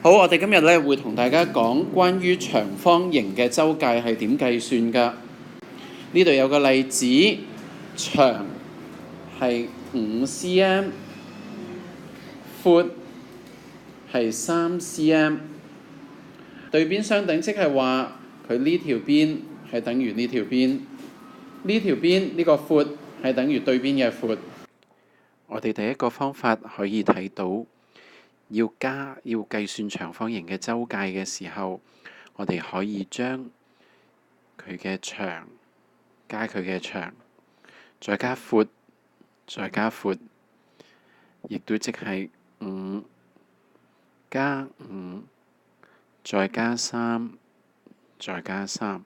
好，我哋今日咧會同大家講關於長方形嘅周界係點計算㗎。呢度有個例子，長係5 cm， 闊係3 cm。對邊相等，即係話佢呢條邊係等於呢條邊，呢條邊呢個闊係等於對邊嘅闊。我哋第一個方法可以睇到，要計算長方形嘅周界嘅時候，我哋可以將佢嘅長加佢嘅長，再加闊，再加闊，亦都即係5加5，再加3，再加3。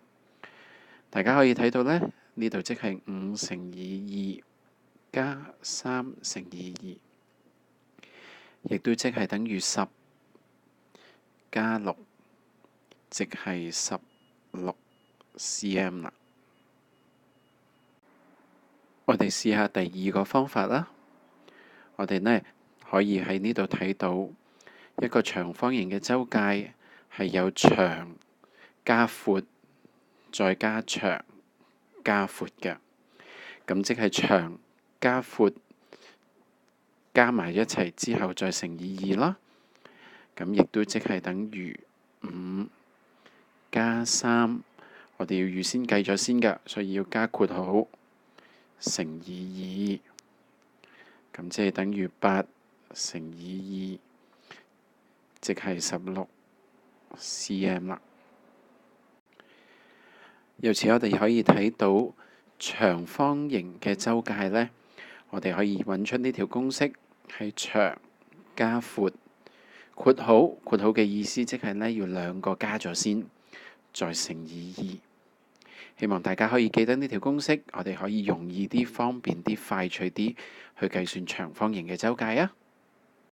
大家可以睇到咧，呢度即係5乘以2加3乘以2。亦都即係等於10加6，即係16 cm 啦。我哋試下第二個方法啦。我哋呢可以喺呢度睇到一個長方形嘅周界係有長加闊再加長加闊嘅。咁即係長加闊加埋一齊之後再乘以2啦，咁亦都即係等於5加3，我哋要預先計咗先㗎，所以要加括號乘以2，咁即係等於8乘以2，即係16 cm 啦。由此我哋可以睇到長方形嘅周界呢，我哋可以揾出呢條公式。係長加闊，括號嘅意思即係呢，要兩個加咗先，再乘以2。希望大家可以記得呢條公式，我哋可以容易啲、方便啲、快脆啲去計算長方形嘅周界啊！